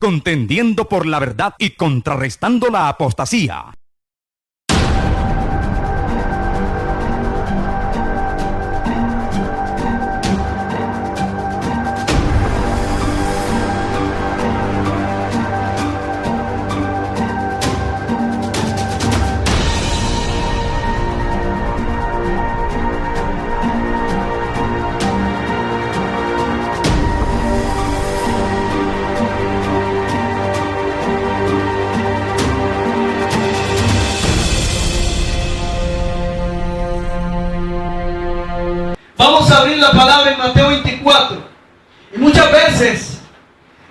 contendiendo por la verdad y contrarrestando la apostasía. Vamos a abrir la palabra en Mateo 24. Y muchas veces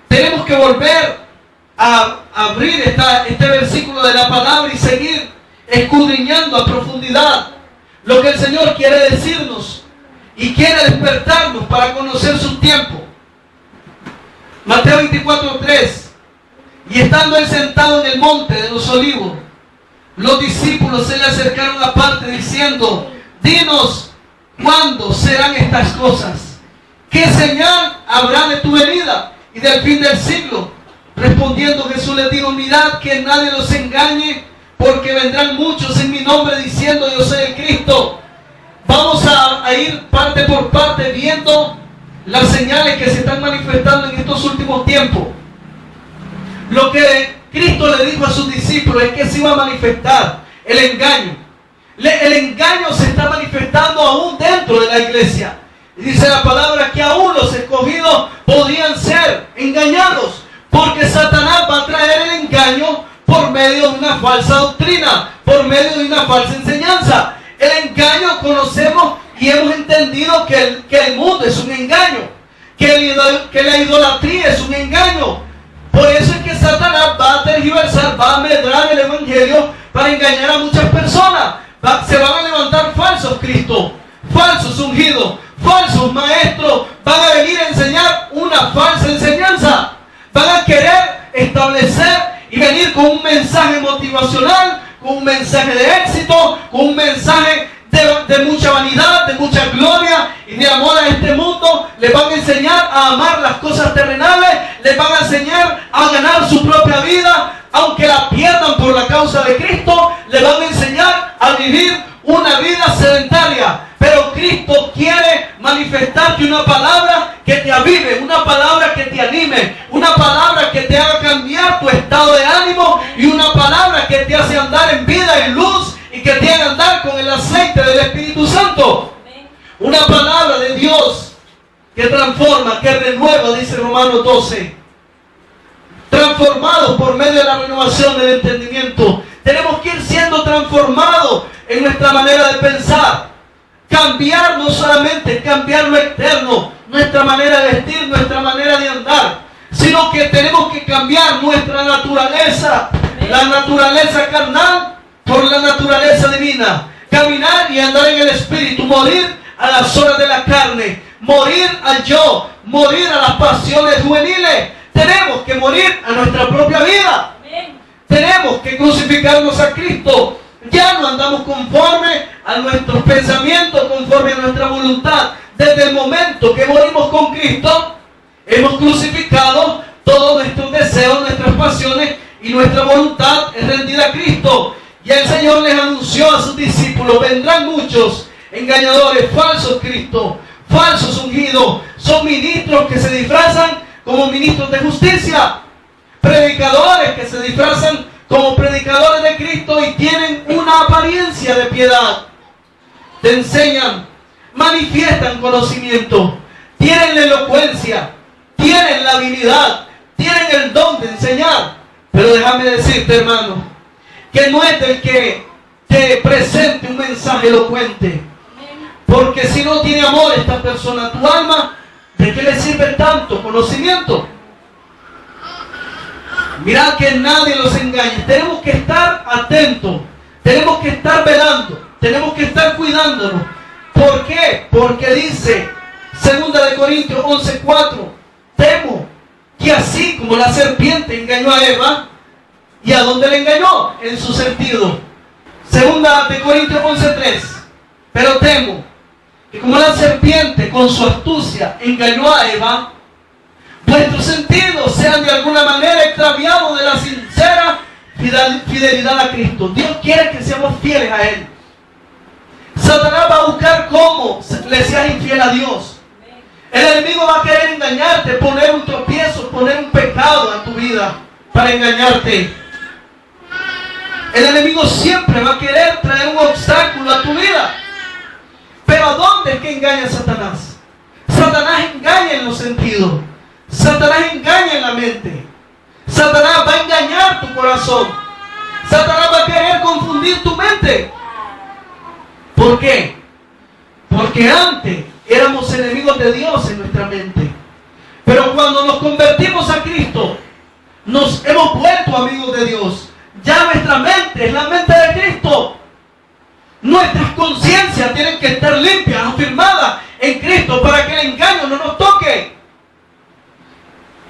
tenemos que volver a abrir este versículo de la palabra y seguir escudriñando a profundidad lo que el Señor quiere decirnos y quiere despertarnos para conocer su tiempo. Mateo 24:3. Y estando él sentado en el monte de los olivos, los discípulos se le acercaron aparte diciendo: dinos, ¿cuándo serán estas cosas? ¿Qué señal habrá de tu venida y del fin del siglo? Respondiendo Jesús les dijo: mirad que nadie los engañe, porque vendrán muchos en mi nombre diciendo: yo soy el Cristo. Vamos a ir parte por parte viendo las señales que se están manifestando en estos últimos tiempos. Lo que Cristo le dijo a sus discípulos es que se iba a manifestar el engaño. El engaño se está manifestando aún dentro de la iglesia. Y dice la palabra que aún los escogidos podrían ser engañados, porque Satanás va a traer el engaño por medio de una falsa doctrina, por medio de una falsa enseñanza. El engaño conocemos y hemos entendido que el mundo es un engaño, que la idolatría es un engaño. Por eso es que Satanás va a tergiversar, va a amedrar el evangelio para engañar a muchas personas. Se van a levantar falsos Cristos, falsos ungidos, falsos maestros, van a venir a enseñar una falsa enseñanza. Van a querer establecer y venir con un mensaje motivacional, con un mensaje de éxito, con un mensaje de mucha vanidad, de mucha gloria y de amor a este mundo. Les van a enseñar a amar las cosas terrenales, les van a enseñar a ganar su propia vida, aunque la pierdan por la causa de Cristo. Les van a enseñar a vivir una vida sedentaria. Pero Cristo quiere manifestarte una palabra que te avive, una palabra que te anime, una palabra que te haga cambiar tu estado de ánimo y una palabra que te hace andar en vida y luz y que te haga andar con el aceite del Espíritu Santo. Una palabra de Dios que transforma, que renueva, dice Romanos 12. Transformados por medio de la renovación del entendimiento. Tenemos que ir siendo transformados en nuestra manera de pensar. Cambiar, no solamente cambiar lo externo, nuestra manera de vestir, nuestra manera de andar, sino que tenemos que cambiar nuestra naturaleza, la naturaleza carnal por la naturaleza divina. Caminar y andar en el Espíritu, morir a las obras de la carne, morir al yo, morir a las pasiones juveniles. Tenemos que morir a nuestra propia vida. Tenemos que crucificarnos a Cristo. Ya no andamos conforme a nuestros pensamientos, conforme a nuestra voluntad. Desde el momento que morimos con Cristo, hemos crucificado todos nuestros deseos, nuestras pasiones y nuestra voluntad es rendida a Cristo. Y el Señor les anunció a sus discípulos: vendrán muchos engañadores, falsos Cristos, falsos ungidos. Son ministros que se disfrazan como ministros de justicia, predicadores que se disfrazan como predicadores de Cristo y tienen una apariencia de piedad. Te enseñan, manifiestan conocimiento, tienen la elocuencia, tienen la habilidad, tienen el don de enseñar. Pero déjame decirte, hermano, que no es del que te presente un mensaje elocuente. Porque si no tiene amor esta persona, tu alma, ¿de qué le sirve tanto conocimiento? Mirad que nadie los engañe. Tenemos que estar atentos, tenemos que estar velando, tenemos que estar cuidándonos. ¿Por qué? Porque dice 2 Corintios 11:4: temo que así como la serpiente engañó a Eva, ¿y a dónde le engañó? En su sentido. 2 Corintios 11:3: pero temo que como la serpiente con su astucia engañó a Eva, vuestros sentidos sean de alguna manera extraviados de la sincera fidelidad a Cristo. Dios quiere que seamos fieles a Él. Satanás va a buscar cómo le seas infiel a Dios. El enemigo va a querer engañarte, poner un tropiezo, poner un pecado en tu vida para engañarte. El enemigo siempre va a querer traer un obstáculo a tu vida. Pero ¿a dónde es que engaña Satanás? Satanás engaña en los sentidos. Satanás engaña en la mente. Satanás va a engañar tu corazón. Satanás va a querer confundir tu mente. ¿Por qué? Porque antes éramos enemigos de Dios en nuestra mente. Pero cuando nos convertimos a Cristo, nos hemos vuelto amigos de Dios. Ya nuestra mente es la mente de Cristo. Nuestras conciencias tienen que estar limpias, afirmadas en Cristo, para que el engaño no nos toque.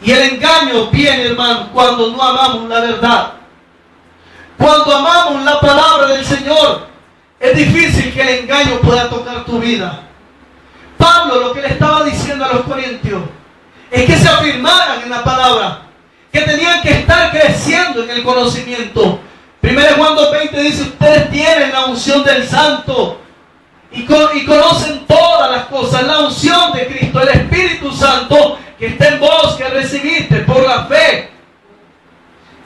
Y el engaño viene, hermano, cuando no amamos la verdad. Cuando amamos la palabra del Señor, es difícil que el engaño pueda tocar tu vida. Pablo lo que le estaba diciendo a los corintios es que se afirmaran en la palabra, que tenían que estar creciendo en el conocimiento. 1 Juan 2:20 dice: ustedes tienen la unción del Santo y conocen todas las cosas. La unción de Cristo, el Espíritu Santo que está en vos, que recibiste por la fe,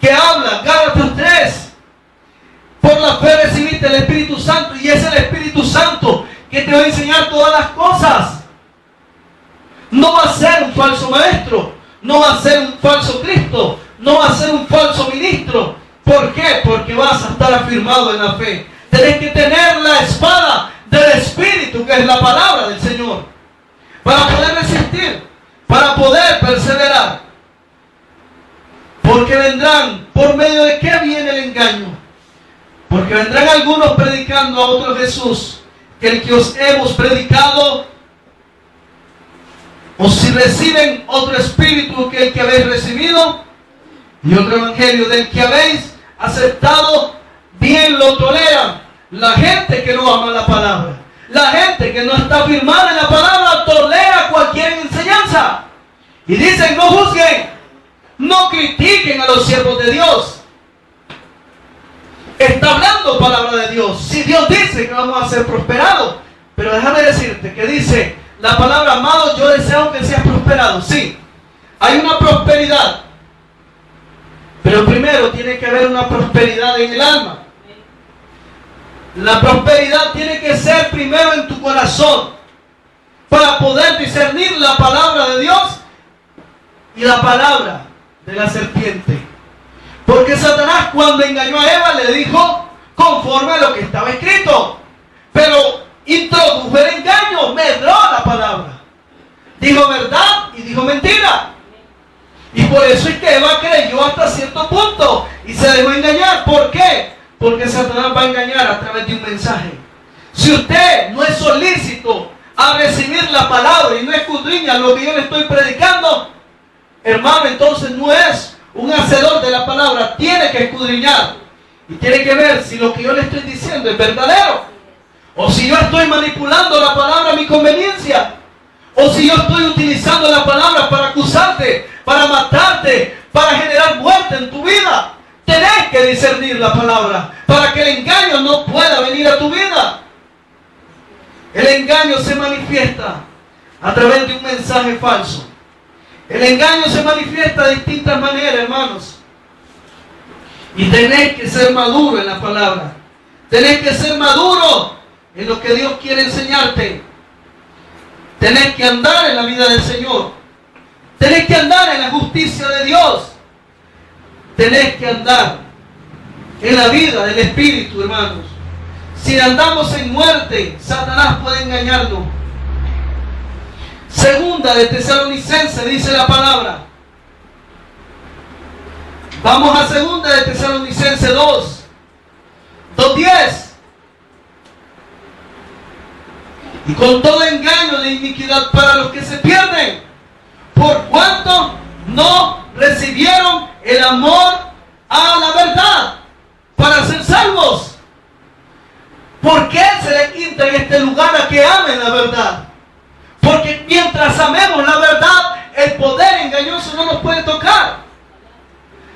que habla Gálatas 3. Por la fe recibiste el Espíritu Santo, y es el Espíritu Santo que te va a enseñar todas las cosas. No va a ser un falso maestro, no va a ser un falso Cristo, no va a ser un falso ministro. ¿Por qué? Porque vas a estar afirmado en la fe. Tenés que tener la espada del Espíritu, que es la palabra del Señor, para poder resistir, para poder perseverar. Porque vendrán, ¿por medio de qué viene el engaño? Porque vendrán algunos predicando a otro Jesús, que el que os hemos predicado, o si reciben otro espíritu que el que habéis recibido, y otro evangelio del que habéis aceptado, bien lo toleran. La gente que no ama la palabra, la gente que no está firmada en la palabra, tolera cualquier enseñanza. Y dicen: no juzguen, no critiquen a los siervos de Dios. Está hablando palabra de Dios. Si Dios dice que vamos a ser prosperados, pero déjame decirte que dice la palabra: amado, yo deseo que seas prosperado. Sí, hay una prosperidad, pero primero tiene que haber una prosperidad en el alma. La prosperidad tiene que ser primero en tu corazón, para poder discernir la palabra de Dios y la palabra de la serpiente. Porque Satanás, cuando engañó a Eva, le dijo conforme a lo que estaba escrito, pero introdujo el engaño, medró la palabra, dijo verdad y dijo mentira. Y por eso es que Eva creyó hasta cierto punto y se dejó engañar. ¿Por qué? Porque Satanás va a engañar a través de un mensaje. Si usted no es solícito a recibir la palabra y no escudriña lo que yo le estoy predicando, hermano, entonces no es un hacedor de la palabra. Tiene que escudriñar y tiene que ver si lo que yo le estoy diciendo es verdadero, o si yo estoy manipulando la palabra a mi conveniencia, o si yo estoy utilizando la palabra para acusarte, para matarte, para generar muerte en tu vida. Tenés que discernir la palabra para que el engaño no pueda venir a tu vida. El engaño se manifiesta a través de un mensaje falso. El engaño se manifiesta de distintas maneras, hermanos. Y tenés que ser maduro en la palabra. Tenés que ser maduro en lo que Dios quiere enseñarte. Tenés que andar en la vida del Señor. Tenés que andar en la justicia de Dios. Tenés que andar en la vida del Espíritu, hermanos. Si andamos en muerte, Satanás puede engañarnos. Segunda de Tesalonicenses dice la palabra. Vamos a segunda de Tesalonicenses 2:10. Y con todo engaño de iniquidad para los que se pierden, por cuanto no recibieron el amor a la verdad para ser salvos. ¿Por qué se le quita en este lugar a que amen la verdad? Porque mientras amemos la verdad, el poder engañoso no nos puede tocar.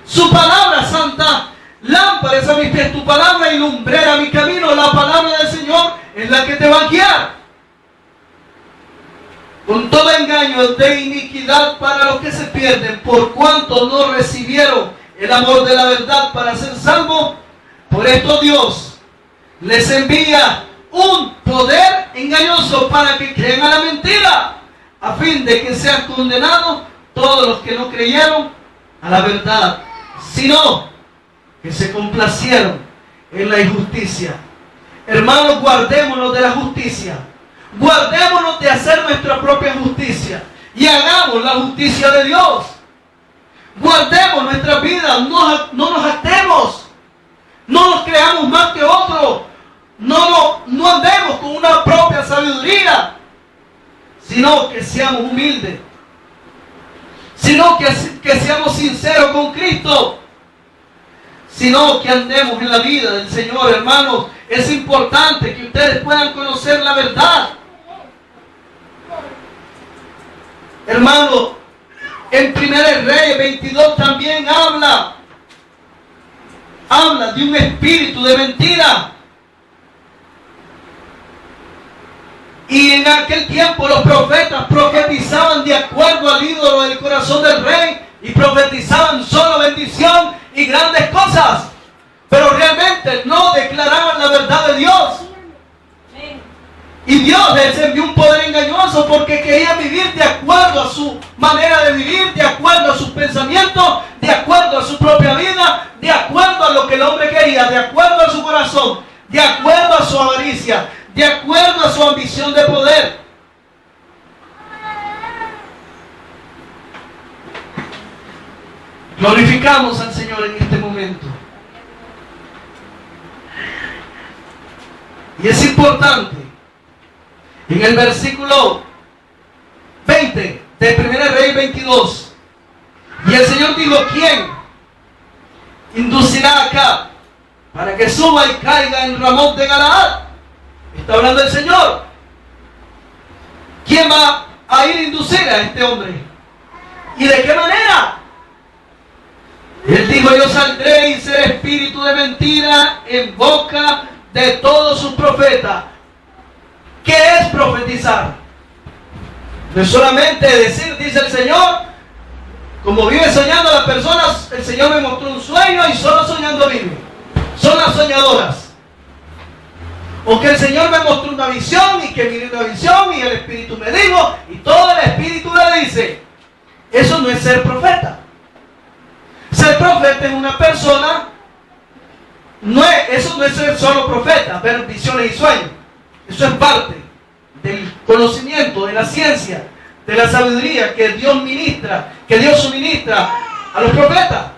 Su palabra santa, lámpara es a mis pies tu palabra y lumbrera mi camino. La palabra del Señor es la que te va a guiar. Con todo engaño de iniquidad para los que se pierden, por cuanto no recibieron el amor de la verdad para ser salvos. Por esto Dios les envía un poder engañoso para que crean a la mentira, a fin de que sean condenados todos los que no creyeron a la verdad, sino que se complacieron en la injusticia. Hermanos, guardémonos de la justicia. Guardémonos de hacer nuestra propia justicia y hagamos la justicia de Dios. Guardemos nuestra vida, no nos jactemos, no nos creamos más que otros, no andemos con una propia sabiduría, sino que seamos humildes, sino que seamos sinceros con Cristo, sino que andemos en la vida del Señor. Hermanos, es importante que ustedes puedan conocer la verdad. Hermano, en 1 Reyes 22 también habla de un espíritu de mentira. Y en aquel tiempo los profetas profetizaban de acuerdo al ídolo del corazón del rey y profetizaban solo bendición y grandes cosas, pero realmente no declaraban la verdad de Dios. Y Dios les envió un poder engañoso porque querían vivir de acuerdo a su manera de vivir, de acuerdo a sus pensamientos, de acuerdo a su propia vida, de acuerdo a lo que el hombre quería, de acuerdo a su corazón, de acuerdo a su avaricia, de acuerdo a su ambición de poder. Glorificamos al Señor en este momento. Y es importante, en el versículo 20 de 1 Reyes 22, y el Señor dijo: ¿quién inducirá acá para que suba y caiga en Ramón de Galaad? Está hablando el Señor. ¿Quién va a ir a inducir a este hombre? ¿Y de qué manera? Él dijo: yo saldré y seré espíritu de mentira en boca de todos sus profetas. ¿Qué es profetizar? No es solamente decir, dice el Señor, como vive soñando las personas, el Señor me mostró un sueño y solo soñando vive. Son las soñadoras. O que el Señor me mostró una visión y que miré una visión y el Espíritu me dijo y todo el Espíritu le dice. Eso no es ser profeta. Ser profeta es una persona, eso no es ser solo profeta, ver visiones y sueños. Eso es parte del conocimiento, de la ciencia, de la sabiduría que Dios ministra, que Dios suministra a los profetas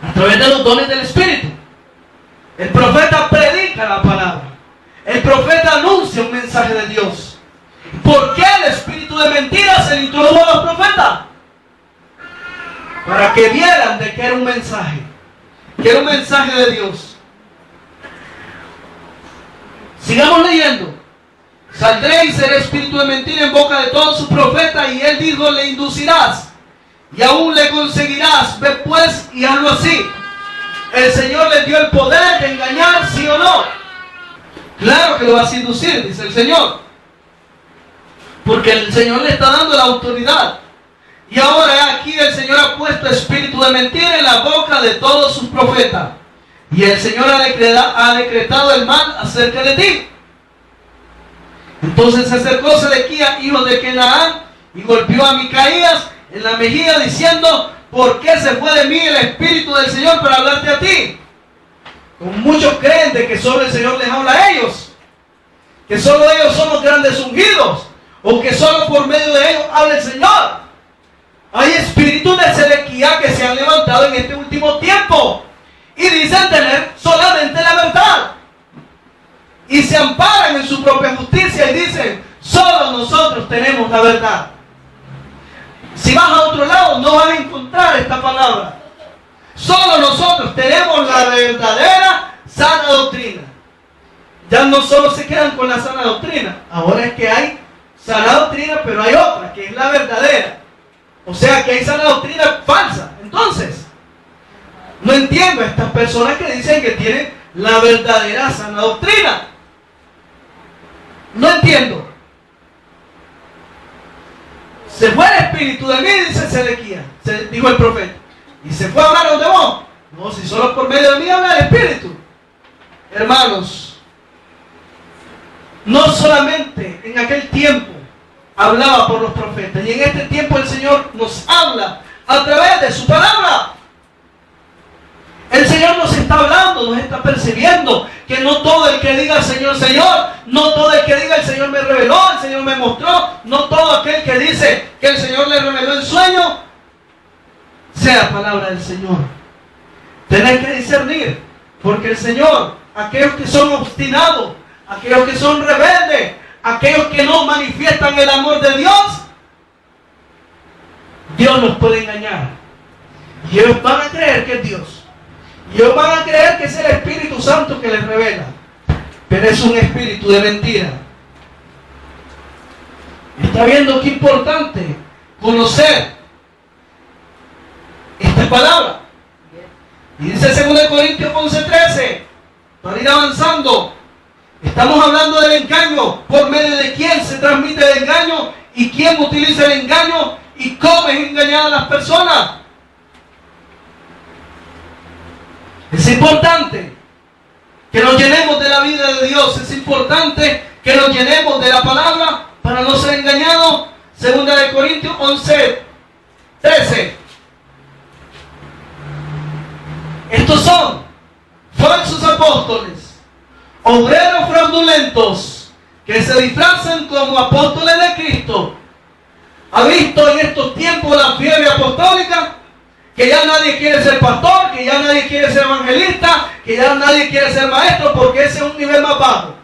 a través de los dones del Espíritu. El profeta predica la palabra. El profeta anuncia un mensaje de Dios. ¿Por qué el espíritu de mentira se le introdujo a los profetas? Para que vieran de que era un mensaje. Que era un mensaje de Dios. Sigamos leyendo. Saldré y seré espíritu de mentira en boca de todos sus profetas. Y él dijo: le inducirás y aún le conseguirás. Ve pues y hazlo así. El Señor les dio el poder de engañar, ¿sí o no? Claro que lo vas a inducir, dice el Señor. Porque el Señor le está dando la autoridad. Y ahora aquí el Señor ha puesto espíritu de mentira en la boca de todos sus profetas. Y el Señor ha decretado el mal acerca de ti. Entonces se acercó Sedequías, hijo de Kenaán, y golpeó a Micaías en la mejilla diciendo: ¿por qué se fue de mí el Espíritu del Señor para hablarte a ti? Como muchos creen de que solo el Señor les habla a ellos, que solo ellos son los grandes ungidos, o que solo por medio de ellos habla el Señor. Hay espíritus de Sedequías que se han levantado en este último tiempo y dicen tener solamente la verdad. Y se amparan en su propia justicia y dicen: solo nosotros tenemos la verdad. Si vas a otro lado no vas a encontrar esta palabra. Solo nosotros tenemos la verdadera sana doctrina. Ya no solo se quedan con la sana doctrina, ahora es que hay sana doctrina, pero hay otra, que es la verdadera. O sea, que hay sana doctrina falsa. Entonces, no entiendo a estas personas que dicen que tienen la verdadera sana doctrina. No entiendo. Se fue el espíritu de mí, dice Sedequías, dijo el profeta. Y se fue a hablar de vos. No, si solo por medio de mí habla el espíritu. Hermanos, no solamente en aquel tiempo hablaba por los profetas, y en este tiempo el Señor nos habla a través de su palabra. El Señor nos está hablando, nos está percibiendo que no todo el que diga Señor, Señor, no todo el que diga el Señor me reveló, el Señor me mostró, no todo aquel que dice que el Señor le reveló en sueño, sea palabra del Señor. Tenés que discernir, porque el Señor, aquellos que son obstinados, aquellos que son rebeldes, aquellos que no manifiestan el amor de Dios, Dios los puede engañar. Y ellos van a creer que es Dios. Y ellos van a creer que es el Espíritu Santo que les revela. Pero es un espíritu de mentira. Está viendo qué importante conocer esta palabra. Y dice 2 Corintios 11:13, para ir avanzando, estamos hablando del engaño, por medio de quién se transmite el engaño y quién utiliza el engaño y cómo es engañada a las personas. Es importante que nos llenemos de la vida de Dios, es importante que nos llenemos de la palabra para no ser engañados. 2 Corintios 11:13. Estos son falsos apóstoles, obreros fraudulentos, que se disfrazan como apóstoles de Cristo. ¿Ha visto en estos tiempos la fiebre apostólica? Que ya nadie quiere ser pastor, que ya nadie quiere ser evangelista, que ya nadie quiere ser maestro, porque ese es un nivel más bajo.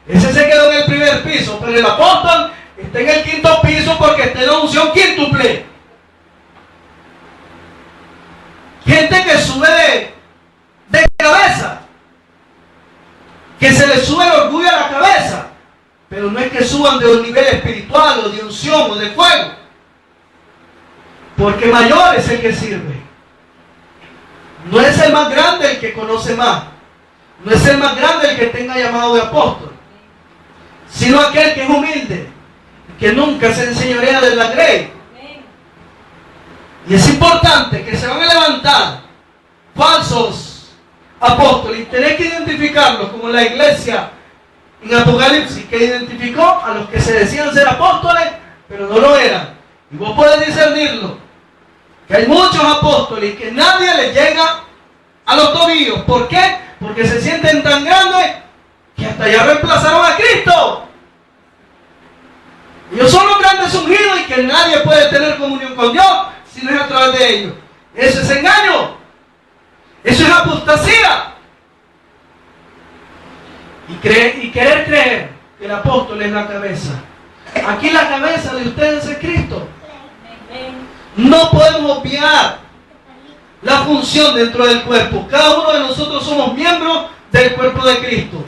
Ese se quedó en el primer piso, pero el apóstol está en el quinto piso porque está en la unción quíntuple. Gente que sube de cabeza, que se le sube el orgullo a la cabeza, pero no es que suban de un nivel espiritual o de unción o de fuego, porque mayor es el que sirve. No es el más grande el que conoce más, no es el más grande el que tenga llamado de apóstol, sino aquel que es humilde, que nunca se enseñorea de la grey. Y es importante que se van a levantar falsos apóstoles, y tenés que identificarlos, como la iglesia en Apocalipsis, que identificó a los que se decían ser apóstoles, pero no lo eran. Y vos podés discernirlo, que hay muchos apóstoles que nadie les llega a los tobillos. ¿Por qué? Porque se sienten tan grandes que hasta ya reemplazaron a Cristo. Ellos son los grandes ungidos y que nadie puede tener comunión con Dios si no es a través de ellos. Eso es engaño. Eso es apostasía. Y querer creer que el apóstol es la cabeza. Aquí la cabeza de ustedes es Cristo. No podemos obviar la función dentro del cuerpo. Cada uno de nosotros somos miembros del cuerpo de Cristo.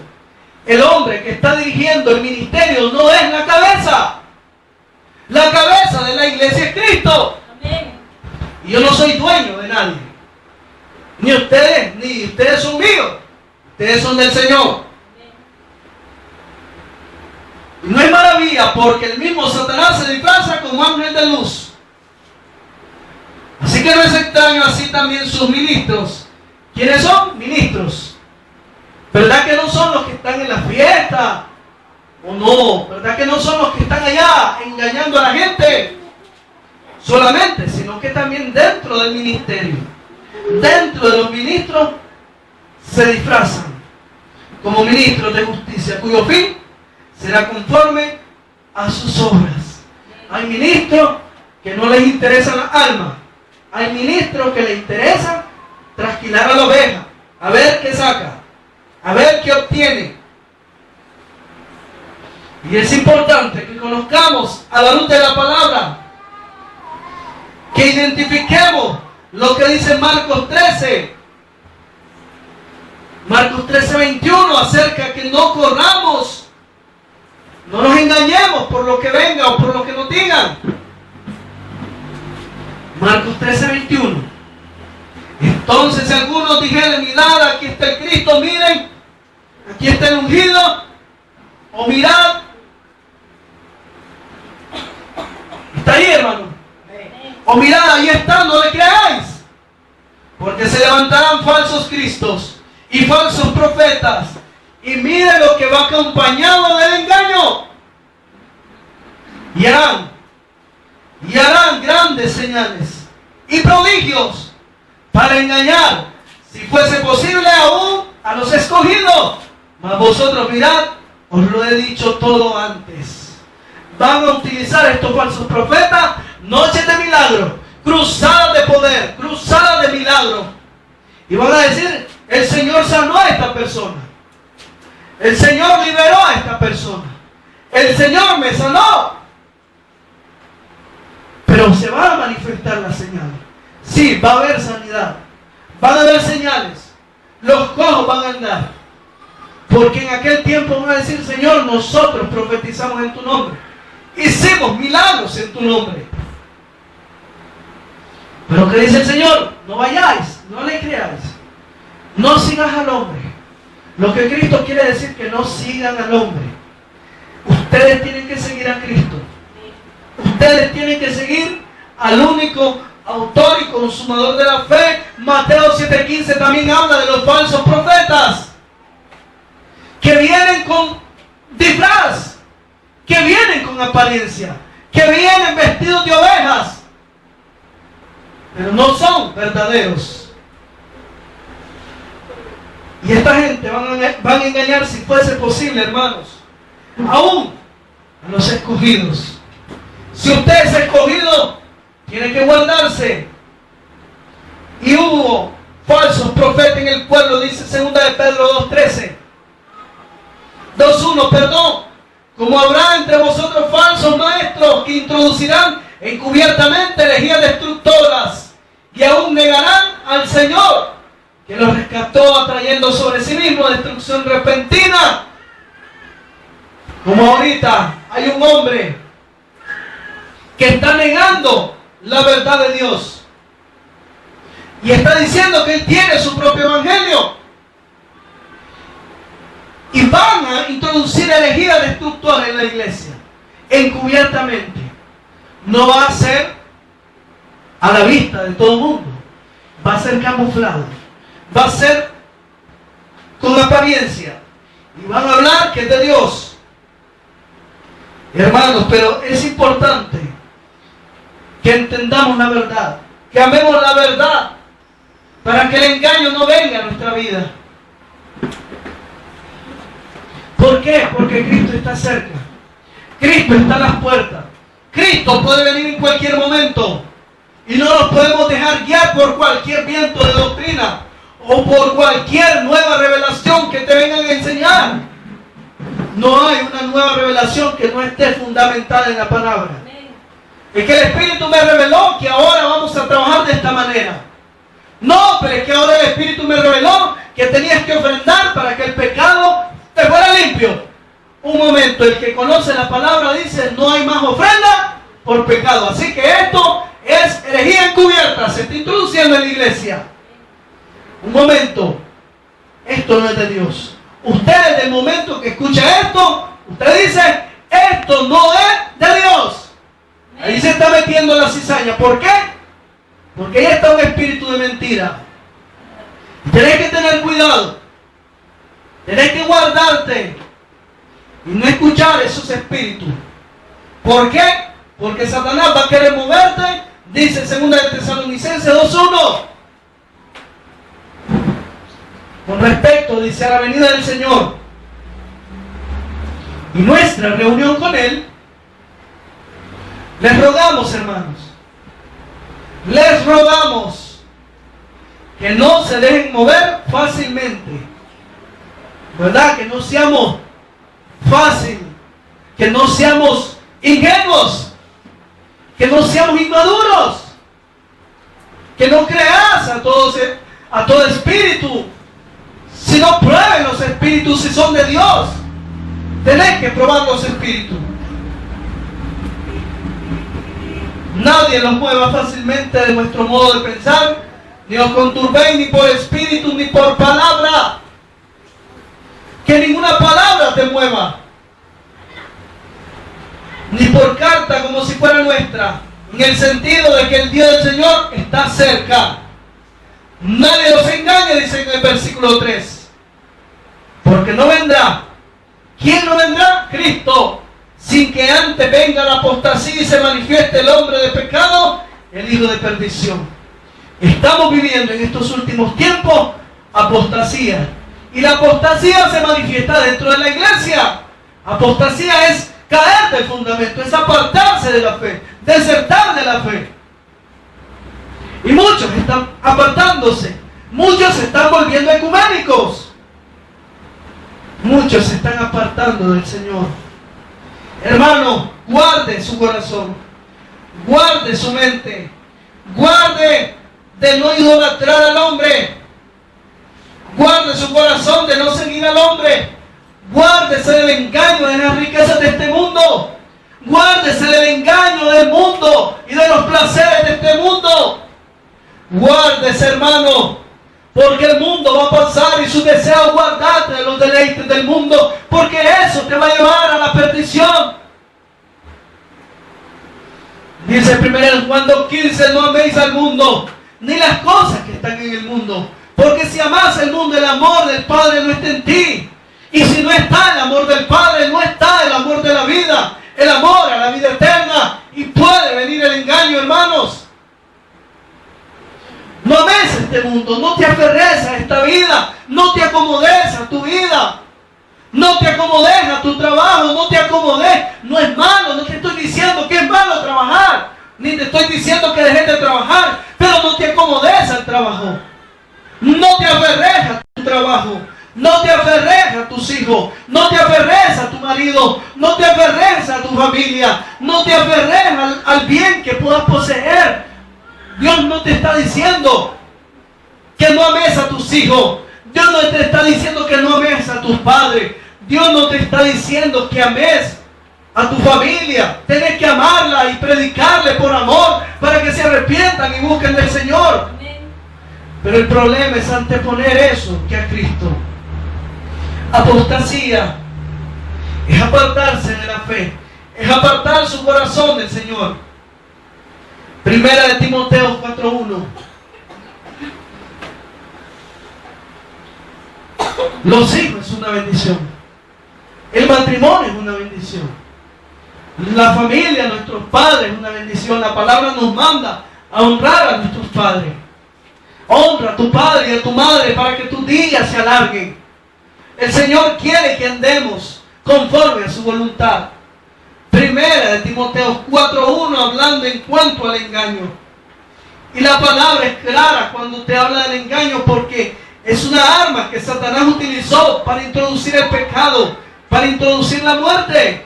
El hombre que está dirigiendo el ministerio no es la cabeza. La cabeza de la iglesia es Cristo. Amén. Y yo no soy dueño de nadie. Ni ustedes son míos. Ustedes son del Señor. Y no es maravilla, porque el mismo Satanás se disfraza como ángel de luz. Así que no es extraño, así también sus ministros. ¿Quiénes son? Ministros. ¿Verdad que no son los que están en la fiesta? ¿O no? ¿Verdad que no son los que están allá engañando a la gente? Solamente, sino que también dentro del ministerio, dentro de los ministros, se disfrazan como ministros de justicia, cuyo fin será conforme a sus obras. Hay ministros que no les interesan las almas. Hay ministros que les interesa trasquilar a la oveja, a ver qué saca, a ver qué obtiene. Y es importante que conozcamos a la luz de la palabra, que identifiquemos lo que dice Marcos 13. Marcos 13:21, acerca que no corramos No nos engañemos por lo que venga o por lo que nos digan. Marcos 13:21. Entonces si algunos dijeren, mirad, aquí está el Cristo, miren, aquí está el ungido, o mirad, está ahí, hermano, o mirad, ahí está, no le creáis, porque se levantarán falsos cristos y falsos profetas, y miren lo que va acompañado del engaño, y harán grandes señales y prodigios para engañar, si fuese posible, aún a los escogidos. Mas vosotros mirad, os lo he dicho todo antes. Van a utilizar estos falsos profetas noches de milagro, cruzadas de poder, cruzadas de milagro, y van a decir, el Señor sanó a esta persona, el Señor liberó a esta persona, el Señor me sanó. Pero se va a manifestar la señal. Sí, va a haber sanidad, van a haber señales, los cojos van a andar, porque en aquel tiempo van a decir, Señor, nosotros profetizamos en tu nombre, hicimos milagros en tu nombre. Pero ¿qué dice el Señor? No vayáis, no le creáis, no sigas al hombre. Lo que Cristo quiere decir que no sigan al hombre. Ustedes tienen que seguir a Cristo. Ustedes tienen que seguir al único autor y consumador de la fe. Mateo 7:15 también habla de los falsos profetas que vienen con disfraz, que vienen con apariencia, que vienen vestidos de ovejas, pero no son verdaderos. Y esta gente van a engañar, si fuese posible, hermanos, aún a los escogidos. Si usted es escogido, tiene que guardarse. Y hubo falsos profetas en el pueblo, dice 2 de Pedro 2:1, perdón. Como habrá entre vosotros falsos maestros que introducirán encubiertamente herejías destructoras y aún negarán al Señor que los rescató, atrayendo sobre sí mismo destrucción repentina. Como ahorita hay un hombre que está negando la verdad de Dios y está diciendo que él tiene su propio evangelio, y van a introducir herejía destructora en la iglesia encubiertamente. No va a ser a la vista de todo el mundo, va a ser camuflado, va a ser con apariencia, y van a hablar que es de Dios. Hermanos, pero es importante que entendamos la verdad, que amemos la verdad, para que el engaño no venga a nuestra vida. ¿Por qué? Porque Cristo está cerca, Cristo está a las puertas, Cristo puede venir en cualquier momento, y no nos podemos dejar guiar por cualquier viento de doctrina o por cualquier nueva revelación que te vengan a enseñar. No hay una nueva revelación que no esté fundamentada en la palabra. Es que el Espíritu me reveló que ahora vamos a trabajar de esta manera. No, pero es que ahora el Espíritu me reveló que tenías que ofrendar para que el pecado te fuera limpio. Un momento, el que conoce la palabra dice, no hay más ofrenda por pecado. Así que esto es herejía encubierta, se está introduciendo en la iglesia. Un momento, esto no es de Dios. Usted desde el momento que escucha esto, usted dice, esto no es de Dios. Ahí se está metiendo la cizaña. ¿Por qué? Porque ahí está un espíritu de mentira. Tienes que tener cuidado. Tienes que guardarte y no escuchar esos espíritus. ¿Por qué? Porque Satanás va a querer moverte. Dice 2 de Tesalonicenses 2:1. Con respecto, dice, a la venida del Señor y nuestra reunión con Él, les rogamos, hermanos, les rogamos que no se dejen mover fácilmente, ¿verdad? Que no seamos fácil, que no seamos ingenuos, que no seamos inmaduros, que no creas a todo espíritu, sino prueben los espíritus si son de Dios. Tenés que probar los espíritus. Nadie los mueva fácilmente de nuestro modo de pensar, ni os conturbéis ni por espíritu ni por palabra. Que ninguna palabra te mueva, ni por carta como si fuera nuestra, en el sentido de que el día del Señor está cerca. Nadie los engañe, dice en el versículo 3, porque no vendrá. ¿Quién no vendrá? Cristo, sin que antes venga la apostasía y se manifieste el hombre de pecado, el hijo de perdición. Estamos viviendo en estos últimos tiempos apostasía. Y la apostasía se manifiesta dentro de la iglesia. Apostasía es caer del fundamento, es apartarse de la fe, desertar de la fe. Y muchos están apartándose. Muchos se están volviendo ecuménicos. Muchos se están apartando del Señor. Hermano, guarde su corazón, guarde su mente, guarde de no idolatrar al hombre, guarde su corazón de no seguir al hombre, guárdese del engaño de las riquezas de este mundo, guárdese del engaño del mundo y de los placeres de este mundo. Guárdese, hermano, porque el mundo va a pasar y su deseo guardarte de los deleites del mundo, porque eso te va a llevar a la perdición. Dice 1 Juan 2:15, no améis al mundo, ni las cosas que están en el mundo, porque si amas el mundo, el amor del Padre no está en ti. Y si no está el amor del Padre, no está el amor de la vida, el amor a la vida eterna, y puede venir el engaño, hermanos. No ames este mundo, no te aferres a esta vida, no te acomodes a tu vida, no te acomodes a tu trabajo, no te acomodes. No es malo, no te estoy diciendo que es malo trabajar, ni te estoy diciendo que dejes de trabajar, pero no te acomodes al trabajo. No te aferres a tu trabajo, no te aferres a tus hijos, no te aferres a tu marido, no te aferres a tu familia, no te aferres al bien que puedas poseer. Dios no te está diciendo que no ames a tus hijos. Dios no te está diciendo que no ames a tus padres. Dios no te está diciendo que ames a tu familia. Tienes que amarla y predicarle por amor para que se arrepientan y busquen del Señor. Pero el problema es anteponer eso que a Cristo. Apostasía es apartarse de la fe, es apartar su corazón del Señor. Primera de Timoteo 4:1. Los hijos es una bendición. El matrimonio es una bendición. La familia, nuestros padres es una bendición. La palabra nos manda a honrar a nuestros padres. Honra a tu padre y a tu madre para que tus días se alarguen. El Señor quiere que andemos conforme a su voluntad. Primera de Timoteo 4:1, hablando en cuanto al engaño. Y la palabra es clara cuando te habla del engaño, porque es una arma que Satanás utilizó para introducir el pecado, para introducir la muerte.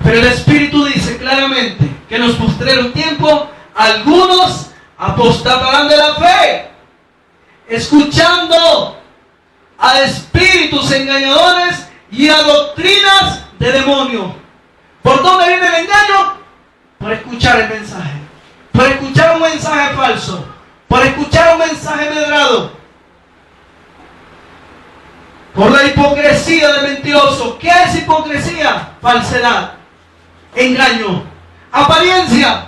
Pero el Espíritu dice claramente que en los postreros tiempos algunos apostatarán de la fe, escuchando a espíritus engañadores y a doctrinas de demonios. ¿Por dónde viene el engaño? Por escuchar el mensaje, por escuchar un mensaje falso, por escuchar un mensaje medrado, por la hipocresía del mentiroso. ¿Qué es hipocresía? Falsedad, engaño, apariencia.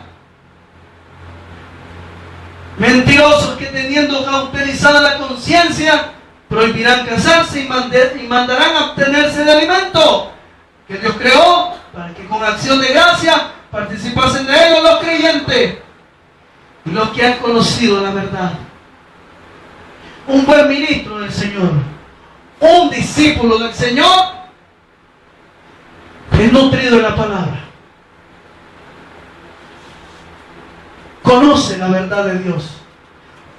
Mentirosos que, teniendo cauterizada la conciencia, prohibirán casarse y mandarán a abstenerse de alimento que Dios creó para que con acción de gracia participasen de ellos los creyentes y los que han conocido la verdad. Un buen ministro del Señor, un discípulo del Señor, es nutrido en la palabra, conoce la verdad de Dios.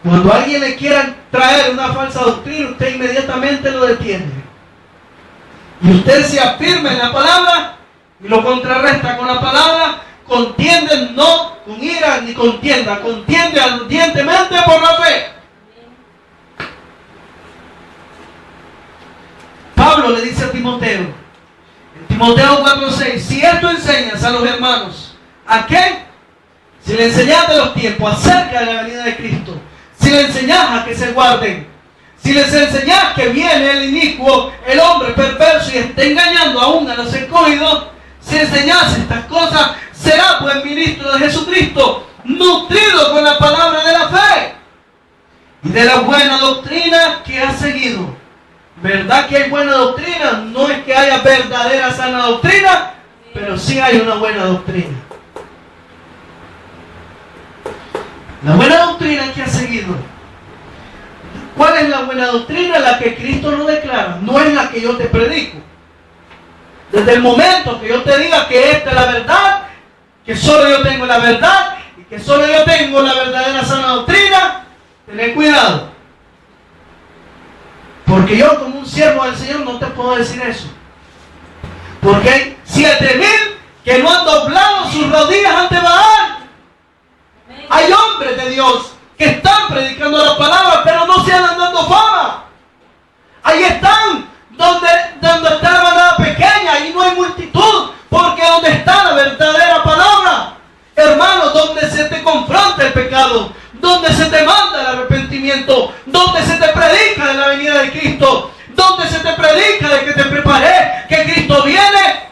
Cuando alguien le quiera traer una falsa doctrina, usted inmediatamente lo detiene. Y usted se afirma en la palabra y lo contrarresta con la palabra. Contiende no con ira ni contienda, contiende ardientemente por la fe. Pablo le dice a Timoteo, en Timoteo 4:6, si esto enseñas a los hermanos, ¿a qué? Si le enseñas de los tiempos acerca de la venida de Cristo, si le enseñas a que se guarden, si les enseñas que viene el inicuo, el hombre perverso y está engañando aún a los escogidos, si enseñas estas cosas, será buen ministro de Jesucristo, nutrido con la palabra de la fe y de la buena doctrina que ha seguido. ¿Verdad que hay buena doctrina? No es que haya verdadera sana doctrina, pero sí hay una buena doctrina. La buena doctrina que ha seguido. ¿Cuál es la buena doctrina? La que Cristo nos declara, no es la que yo te predico. Desde el momento que yo te diga que esta es la verdad, que solo yo tengo la verdad y que solo yo tengo la verdadera sana doctrina, tened cuidado. Porque yo como un siervo del Señor no te puedo decir eso. Porque hay 7,000 que no han doblado sus rodillas ante Baal. Hay hombres de Dios que están predicando la palabra, pero no se andan dando fama. Ahí están, donde está la manada pequeña, ahí no hay multitud, porque donde está la verdadera palabra, hermano, donde se te confronta el pecado, donde se te manda el arrepentimiento, donde se te predica de la venida de Cristo, donde se te predica de que te preparé, que Cristo viene,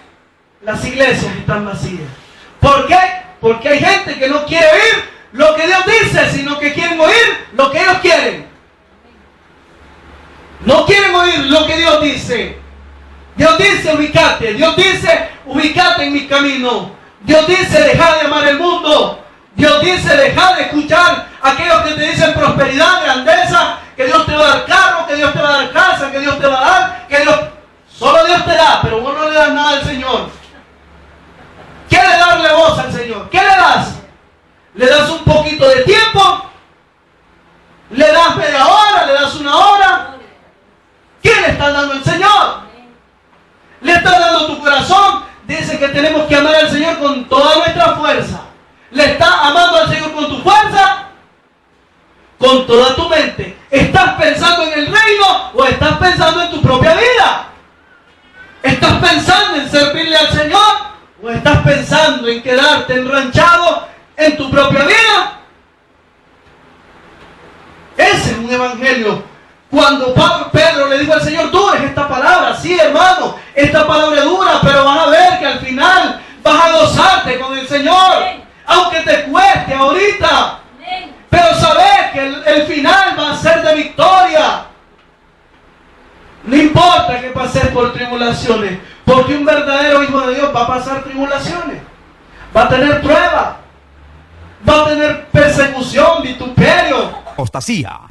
las iglesias están vacías. ¿Por qué? Porque hay gente que no quiere oír lo que Dios dice, sino que quieren oír lo que ellos quieren. No quieren oír lo que Dios dice. Dios dice ubícate. Dios dice ubícate en mi camino. Dios dice deja de amar el mundo. Dios dice deja de escuchar a aquellos que te dicen prosperidad, grandeza, que Dios te va a dar carro, que Dios te va a dar casa, que Dios te va a dar, que Dios, solo Dios te da, pero vos no le das nada al Señor. ¿Quieres darle voz al Señor? ¿Qué le das? ¿Le das un poquito de tiempo? ¿Le das media hora? ¿Le das una hora? ¿Qué le está dando el Señor? ¿Le está dando tu corazón? Dice que tenemos que amar al Señor con toda nuestra fuerza. ¿Le estás amando al Señor con tu fuerza? Con toda tu mente. ¿Estás pensando en el reino o estás pensando en tu propia vida? ¿Estás pensando en servirle al Señor o estás pensando en quedarte enranchado en tu propia vida? Ese es un evangelio. Cuando Pedro le dijo al Señor, tú eres esta palabra, sí hermano, esta palabra es dura, pero vas a ver que al final vas a gozarte con el Señor, aunque te cueste ahorita, pero sabes que el final va a ser de victoria. No importa que pases por tribulaciones, porque un verdadero hijo de Dios va a pasar tribulaciones, va a tener pruebas, va a tener persecución, vituperio, apostasía.